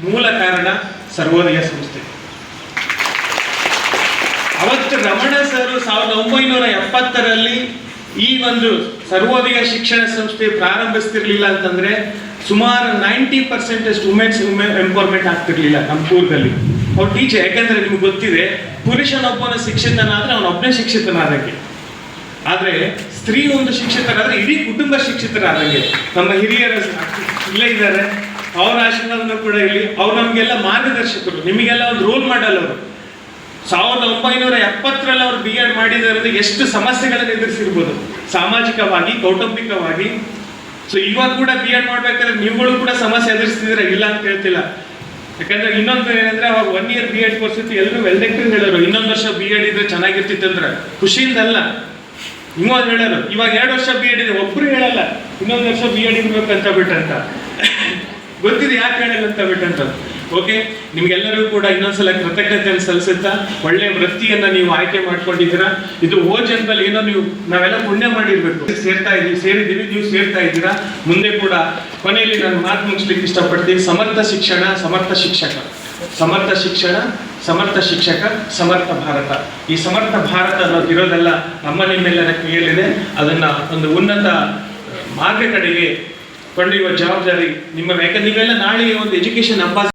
ಮೂಲ ಕಾರಣ ಸರ್ವೋದಯ ಸಂಸ್ಥೆ. ಅವತ್ತು ರಮಣ ಸರ್ 1970ರಲ್ಲಿ ಈ ಒಂದು ಸರ್ವೋದಯ ಶಿಕ್ಷಣ ಸಂಸ್ಥೆ ಪ್ರಾರಂಭಿಸ್ತಿರ್ಲಿಲ್ಲ ಅಂತಂದ್ರೆ ಸುಮಾರು 90% ವುಮೆನ್ಸ್ ಎಂಪವರ್ಮೆಂಟ್ ಆಗ್ತಿರ್ಲಿಲ್ಲ ನಮ್ಮ ಕೂರ್ಗಲ್ಲಿ. ಅವ್ರು ಟೀಚರ್, ಯಾಕಂದ್ರೆ ನಿಮ್ಗೆ ಗೊತ್ತಿದೆ, ಪುರುಷನೊಬ್ಬನ ಶಿಕ್ಷಿತನಾದ್ರೆ ಅವನೊಬ್ಬನೇ ಶಿಕ್ಷಿತನಾದಂಗೆ, ಆದ್ರೆ ಸ್ತ್ರೀ ಒಂದು ಶಿಕ್ಷಿತರಾದ್ರೆ ಇಡೀ ಕುಟುಂಬ ಶಿಕ್ಷಿತರಾದಂಗೆ. ನಮ್ಮ ಹಿರಿಯರು ಇಲ್ಲೇ ಇದ್ದಾರೆ, ಅವರ ಆಶೀರ್ವಾದನೂ ಕೂಡ ಇಲ್ಲಿ. ಅವ್ರು ನಮಗೆಲ್ಲ ಮಾರ್ಗದರ್ಶಕರು, ನಿಮಗೆಲ್ಲ ಒಂದು ರೋಲ್ ಮಾಡಲ್ ಅವರು. 1970ರಲ್ಲಿ ಅವರು BEd ಮಾಡಿದರೆ ಎಷ್ಟು ಸಮಸ್ಯೆಗಳನ್ನು ಎದುರಿಸಿರ್ಬೋದು, ಸಾಮಾಜಿಕವಾಗಿ, ಕೌಟುಂಬಿಕವಾಗಿ. ಸೊ ಇವಾಗ ಕೂಡ BEd ಮಾಡ್ಬೇಕಾದ್ರೆ ನೀವುಗಳು ಕೂಡ ಸಮಸ್ಯೆ ಎದುರಿಸ್ತಿದ್ರೆ ಇಲ್ಲ ಅಂತ ಹೇಳ್ತಿಲ್ಲ. ಯಾಕಂದ್ರೆ ಇನ್ನೊಂದು ಏನಂದ್ರೆ ಅವಾಗ 1 year BEd ಕೋರ್ಸ್ ಇತ್ತು, ಎಲ್ಲರೂ ವೆಲ್ಡೆಕ್ಟರ್ ಹೇಳೋರು, ಇನ್ನೊಂದು ವರ್ಷ BEd ಇದ್ರೆ ಚೆನ್ನಾಗಿರ್ತಿತ್ತು ಅಂದ್ರೆ. ಖುಷಿಯಿಂದ ಅಲ್ಲ, ಇನ್ನೊಂದು ಹೇಳೋರು. ಇವಾಗ 2 ವರ್ಷ BEd ಇದೆ, ಒಬ್ರು ಹೇಳಲ್ಲ ಇನ್ನೊಂದು ವರ್ಷ BEd ಇರ್ಬೇಕಂತ ಬಿಟ್ಟಂತ. ಗೊತ್ತಿದೆ ಯಾಕೆ ಹೇಳಲ್ಲ ಅಂತ ಬಿಟ್ಟಂತ. ಓಕೆ, ನಿಮ್ಗೆಲ್ಲರಿಗೂ ಕೂಡ ಇನ್ನೊಂದ್ಸಲ ಕೃತಜ್ಞತೆಯನ್ನು ಸಲ್ಲಿಸುತ್ತಾ, ಒಳ್ಳೆ ವೃತ್ತಿಯನ್ನ ನೀವು ಆಯ್ಕೆ ಮಾಡ್ಕೊಂಡಿದ್ದೀರಾ. ಇದು ಜನ್ಮದಲ್ಲಿ ಏನೋ ನಾವೆಲ್ಲ ಪುಣ್ಯ ಮಾಡಿರ್ಬೇಕು, ಸೇರಿದ್ದೀವಿ, ನೀವು ಸೇರ್ತಾ ಇದ್ದೀರಾ. ಮುಂದೆ ಕೂಡ ಕೊನೆಯಲ್ಲಿ ನಾನು ಮಾತು ಮುಗಿಸ್ಲಿಕ್ಕೆ ಇಷ್ಟಪಡ್ತೀನಿ. ಸಮರ್ಥ ಶಿಕ್ಷಣ, ಸಮರ್ಥ ಶಿಕ್ಷಕ, ಸಮರ್ಥ ಶಿಕ್ಷಣ, ಸಮರ್ಥ ಶಿಕ್ಷಕ, ಸಮರ್ಥ ಭಾರತ. ಈ ಸಮರ್ಥ ಭಾರತ ಅನ್ನೋದು ಇರೋದೆಲ್ಲ ನಮ್ಮ ನಿಮ್ಮೆಲ್ಲರ ಕೈಯಲ್ಲಿದೆ. ಅದನ್ನ ಒಂದು ಉನ್ನತ ಮಾರ್ಗ ಕಡೆಗೆ ಕೊಂಡೊಯ್ಯುವ ಜವಾಬ್ದಾರಿ ನಿಮ್ಮ. ಯಾಕಂದ್ರೆ ನೀವೆಲ್ಲ ನಾಳೆ ಒಂದು ಎಜುಕೇಶನ್